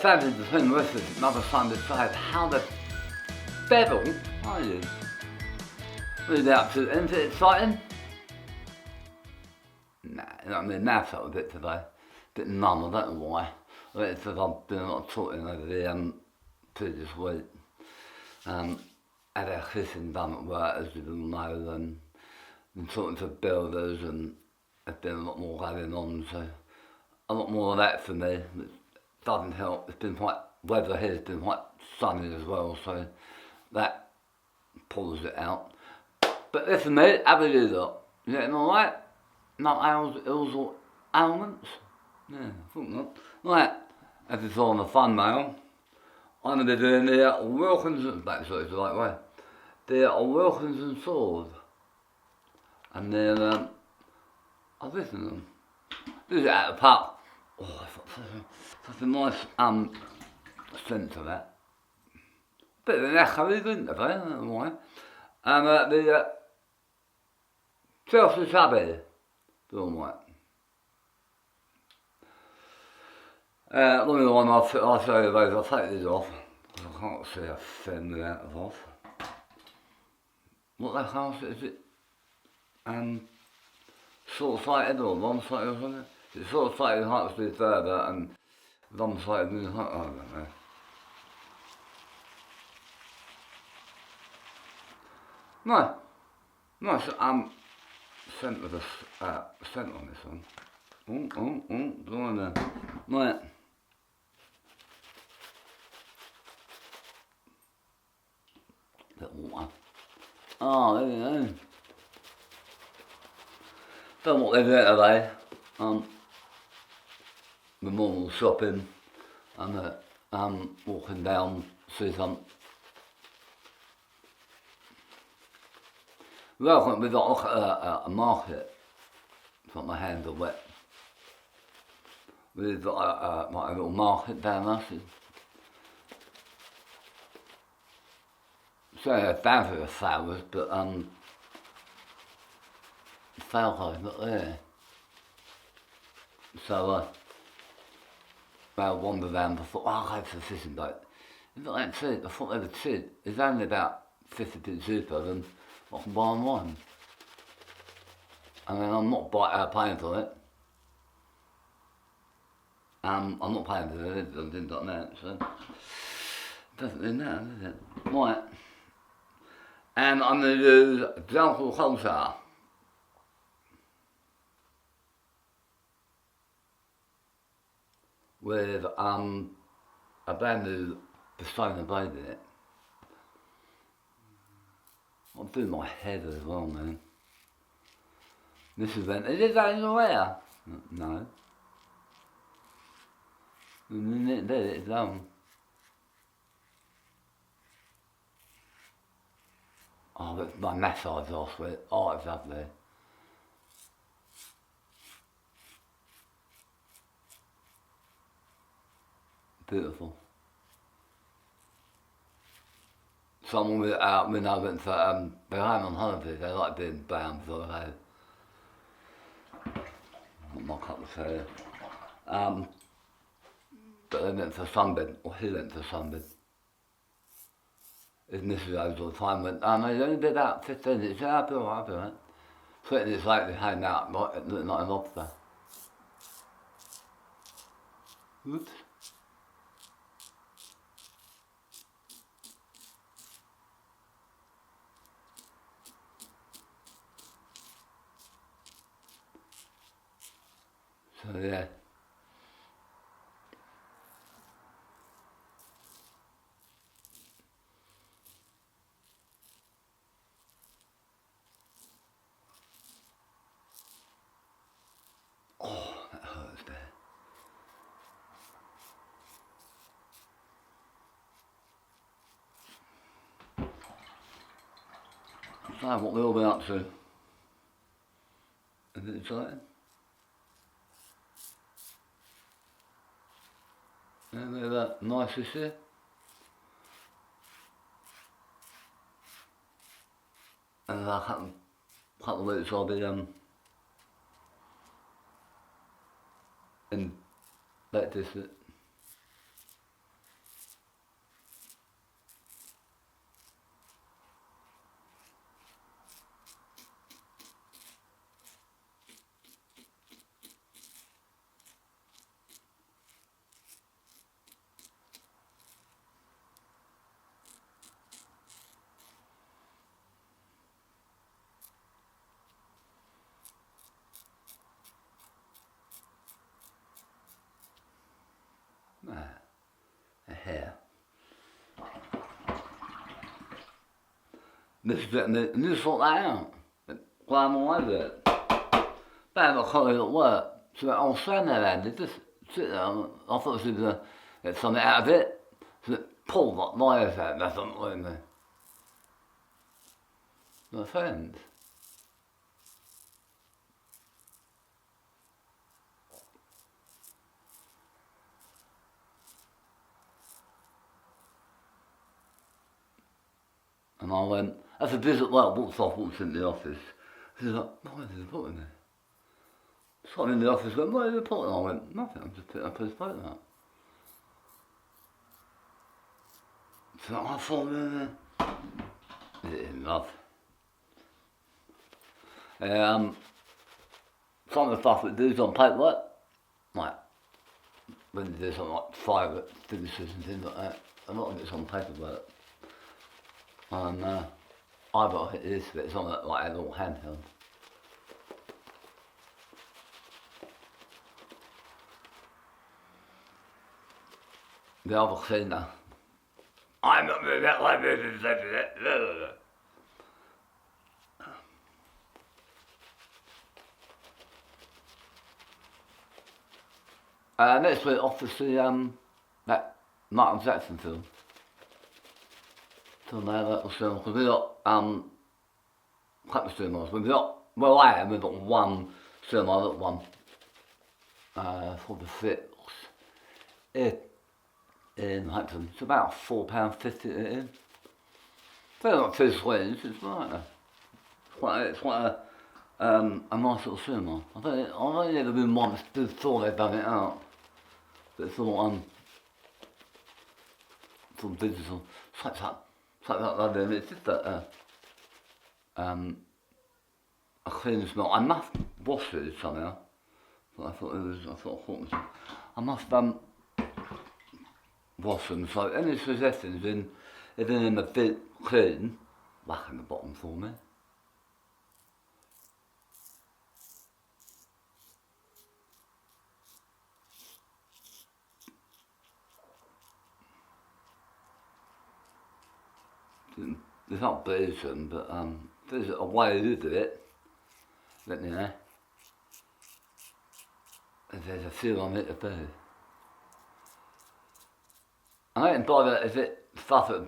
standing between the rest of another time to decide how the devil are you? Really absolute, isn't it exciting? Nah, you know what I mean, now I felt a bit today. A bit numb, I don't know why. I think it's because I've been a lot of talking over the previous week. Had our kissing done at work, as you all know, and been talking to builders, and there's been a lot more going on, so a lot more of that for me, which doesn't help. It's been quite, weather here has been quite sunny as well, so that pulls it out. But listen mate, how are you lot? You getting alright? No ills or ailments? Yeah, I thought not. Right, as it's all on the thumbnail, I'm going to be doing the Wilkinson, sorry, it's the right way, the Wilkinson Sword. And then, I've listened to them. This is out of the pub. Oh, such a nice scent to that. Bit of an echo, isn't it? I don't know why. And the CFC Chubby Brush. Let me know when I'll show you those. I'll take these off. I can't see a thing without it off. What the hell is it? Short-sighted or long-sighted or something? It's short-sighted heart to be further and long-sighted means heart, I don't know. No. Nice scent with a scent on this one. Go on there. Right. Bit of water. Oh, there you go. Done what they're doing today. The normal shopping and walking down, see some. Well, we got a market. Got my hands are wet. We've got like a little market down there. So down for the flowers, but the flower guy's not there. So I wandered around. I thought, oh, I'll go for a fishing boat. It's not that cheap. I thought they were cheap. It's only about 50p cheaper than I can buy online. And then I'm not paying for it. I'm not paying for it, I didn't like that, so it doesn't really matter, does it? Right. And I'm going to use Jungle Culture. With a brand new Persona blade in it. I'm doing my head as well, man. This event, is it going away? No. It's done. Oh, but my massage last week. Oh, it's lovely. Beautiful. Someone when I went to behind on holiday, they like being bound for a not my cup of tea. But they went for sunbed, or he went for sunbed. His missus goes all the time, went, mate, only did about 15 minutes, yeah, I'll be alright. 20 minutes later, they came out, looking like an lobster. Oops. So yeah. Oh, that hurts there. So what we've all been up to. Is it exciting? Isn't that nice this year? And a couple of weeks I'll be in Lake District. Nu sort that out. Glad all over it. They have a colleague at work, so I was standing there, they just sit there, and I thought she was going to get something out of it. So it pulled like wires out, that's not what I mean. My friends. And I went, that's a visit, well, walked into the office. She's like, why is he putting there? So I'm in the office, went, what are you putting? I went, nothing, I'm just putting up his phone up. So I thought, in love. Some of the stuff we do is on paperwork, like when you do something like private finishes and things like that, a lot of it's on paperwork. And I've got it this, but it's on like a little handheld. The other cleaner, I'm not doing that like this, next week off to see that Michael Jackson film. So now that was film, because we got a couple of cinemas. We've got, well we've got one cinema, I've got one for the 6th in Hampton. It's about £4.50 to get in. They're not too screens, it's right. It's quite a nice little cinema. I've only ever been once before they've done it out. But it's all it's all digital. It's like that. It's just a clean smell. I must wash it somehow. But I thought I must wash them. So any suggestions if they're in a bit clean, whack in the bottom for me. It's not beaten, but there's a way to do it. Let me know. If there's a few on it to do. I don't bother if it stuff that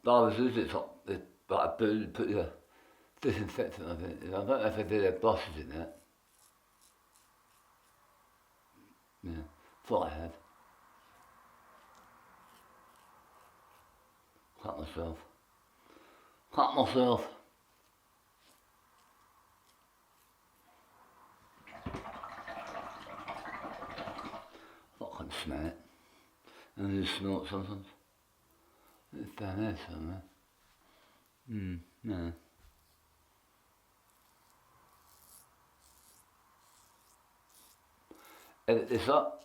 divers use, it's like a boo, put your disinfectant on it. I don't know if they do their brushes in it. Yeah, thought I had. Cut myself. I can smell it. And you smell it sometimes. It's down there somewhere. No. Edit this up.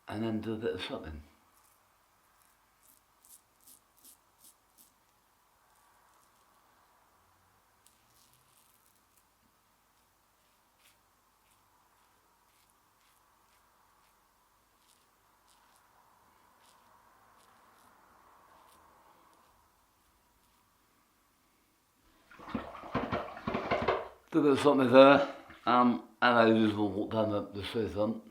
And then do a bit of something. Do a bit of something there, and I just walk down the seafront.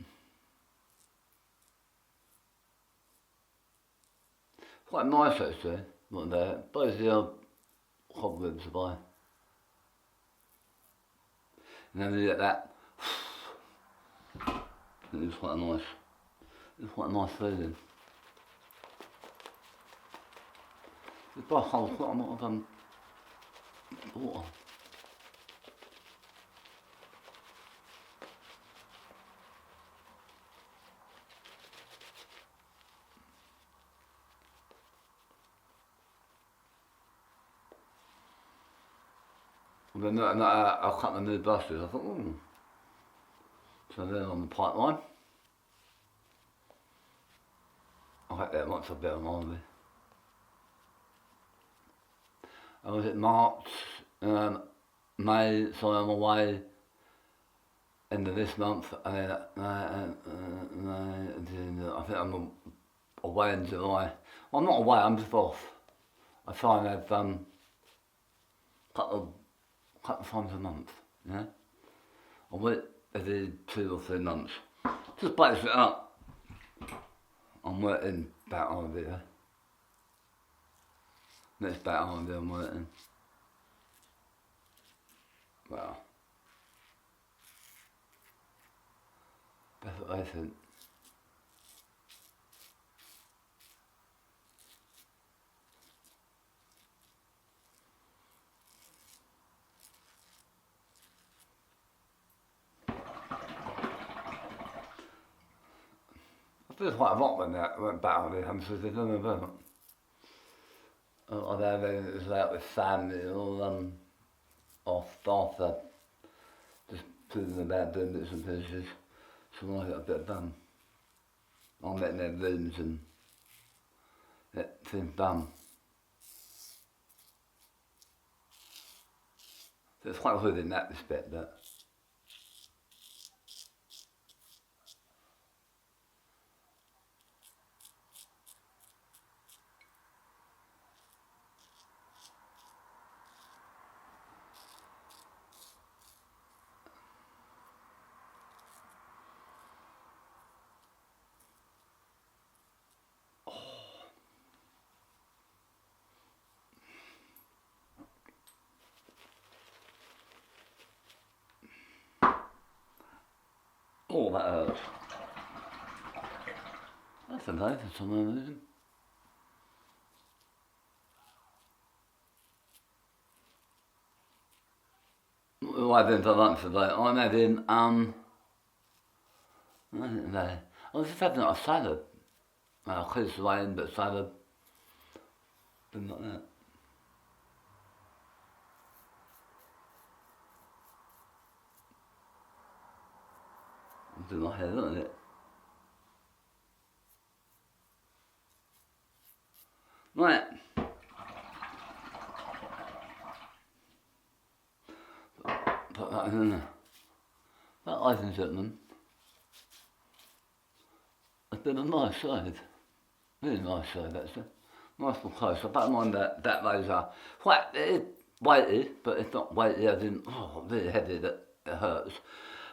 Quite nice actually, not there. Both the old cobwebs to buy. And then you get that. It's quite a nice feeling. The brush holds quite a lot of water. And then I cut the new brushes, I thought, ooh. So then on the pipeline, I hope that much a bit of mine. I was at March, May, so I'm away end of this month, and then I think I'm away in July. Well, I'm not away, I'm just off. I try and have couple of times a month, yeah? I wait every 2 or 3 months. Just base it up. I'm working about idea. Next about idea I'm working. Well, that's what I think. I feel quite a lot when that went back on the hamsters, I don't know about. I don't know if it was out with family or after just putting about doing bits and pieces. So I got a bit done. I'm letting their rooms and get things done. So it's quite good in that respect, that. Oh, that hurts. That's a knife for some reason. What I did for lunch today, I'm having, I was just having a salad. Close line, but salad. Things like that. It's in my head, isn't it? Right. Put that in there. That ladies and gentlemen, it's been a nice shade. Really nice shade actually. Nice and close. I don't mind that laser. Quite, it is weighty, but it's not weighty as in, really heavy that it hurts.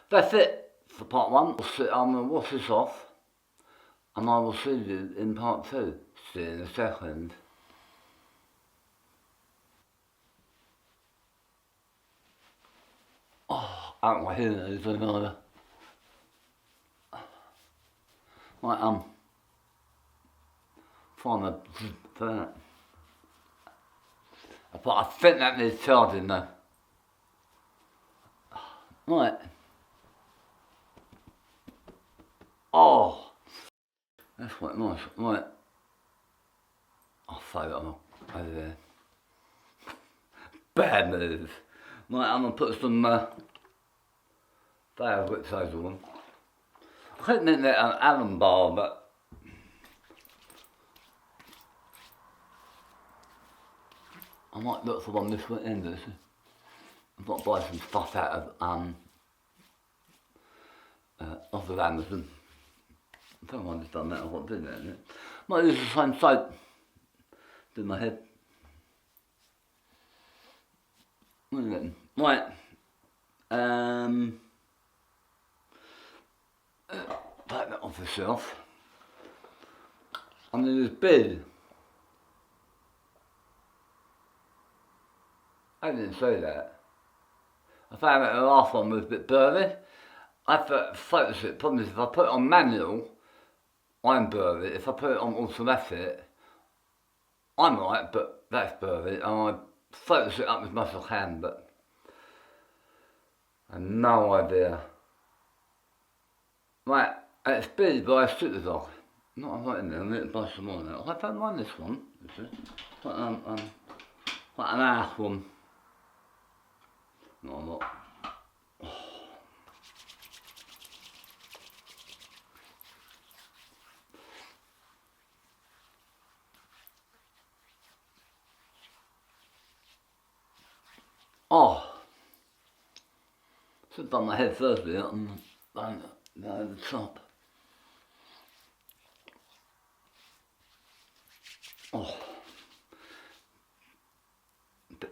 That's it for part 1. I'm going to wash this off and I will see you in part 2. See you in a second. Out my hair is another. Right, trying to turn it. But I think that needs charging though. Right. Oh, that's quite nice. Right. I'll save it on over there. Bad news. Right, I'm gonna put some Dale Which Hazel on. I couldn't make that an Allen bar, but I might look for one this weekend. I've got to buy some stuff out of off of Amazon. I don't know why I've just done that. I've got to do that, isn't it? Might use the same soap. Do my head. What are you getting? Right. Take that off the shelf. I'm going to use bid. I didn't say that. I found that the last one was a bit burly. I thought focus it. Problem is if I put it on manual, I'm burly. If I put it on automatic, I'm right, but that's burly. And I focus it up as much as I can, but I have no idea. Right, it's big, but I shoot the dog. Not right in there, I need to buy some more now. I don't mind this one. This is quite an ass one. No, I'm not. Oh, should have done my head first with it and down the top. Oh,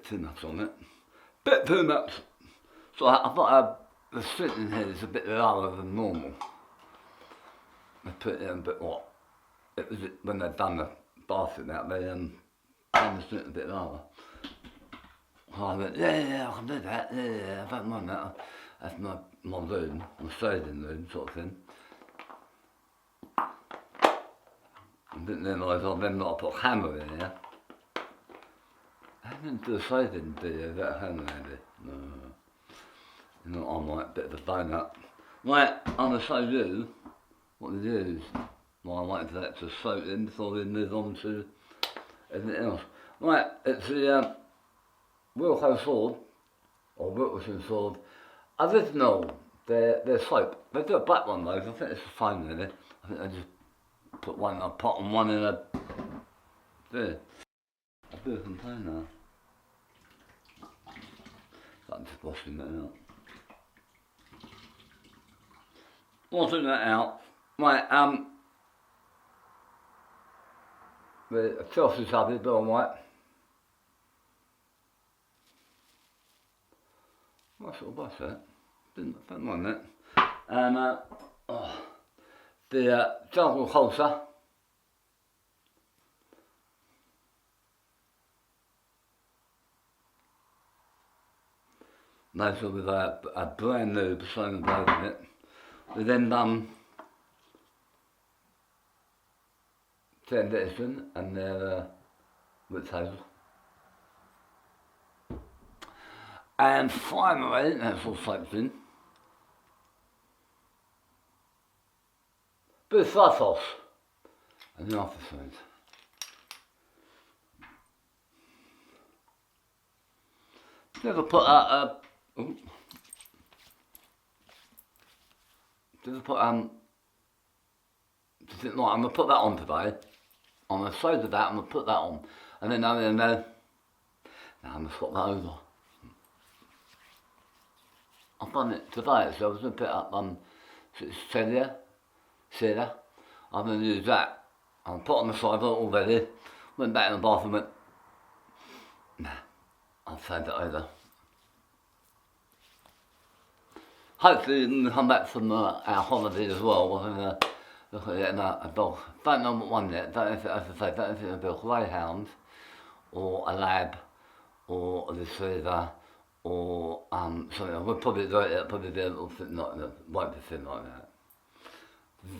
bit too much on it. Bit too much. So I thought the strengthening here is a bit lower than normal. I put it in a bit what? It was when they'd done the bathroom out, they done the strengthening a bit lower. So I went, yeah, I can do that, yeah, I don't mind that. That's my room, my staging room sort of thing. I didn't realise I'd then not put a hammer in here. I didn't do a staging video without a hammer handy. No. You know, I'm like a bit of a donut. Right, I'm going to show you what to use. Well, I'm waiting for that to soak in before we move on to everything else. Right, it's the Wilkinson Sword, or Wilkinson Sword, original, their soap. They do a black one though, I think it's the same really. I think they just put one in a pot and one in a, there. A bit of container. I'm just washing that out. Washing that out. Right, the CFC Chubby Brush white. What sort of brush that? Don't mind that. And the jungle holster. Nice with a brand new persona blade in it. We then done Dickinson and their with Hazel. And finally, that's all soaked in. Bit of Stratos and the Aftershave. Never put that. Just put I'm gonna put that on today. I'm gonna save that. I'm gonna put that on, and then now I'm gonna swap that over. I've done it today, so I was gonna put up Cedar. I'm gonna use that. I'll put on the side already. Went back in the bathroom. Went, nah, I'll save it over. Hopefully you can come back from our holiday as well. We're going to look at getting a dog. Don't know what one yet. Don't know if it, as I say, don't know if it'll be a greyhound or a lab or a retriever or something. We'll probably do it. It'll probably be a little thing like that. It won't be thin like that.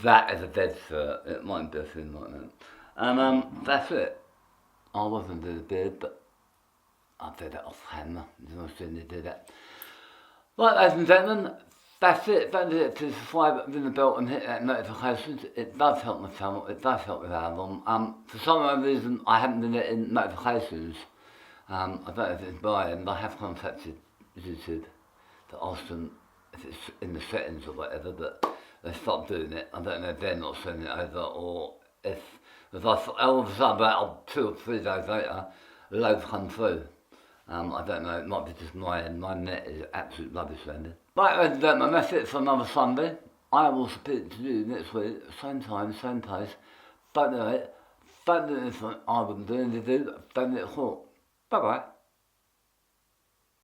That is a dead cert. It might be a thing like that. And that's it. I wasn't doing the beard, but I did it off camera. You know, I did that. Right, ladies and gentlemen, that's it. Don't forget to subscribe, ring the bell and hit that notifications. It does help my channel, it does help with album. For some odd reason I haven't been getting notifications. I don't know if it's Brian, but I have contacted YouTube to ask them if it's in the settings or whatever, but they stopped doing it. I don't know if they're not sending it over or if all of a sudden about 2 or 3 days later, loads come through. I don't know, it might be just my net is absolute rubbish landing. Right, ladies and gentlemen, that's it for another Sunday. I will speak to you next week, same time, same place. Don't do it. Don't do anything I wouldn't do, and if you do, don't do it at all. Bye bye.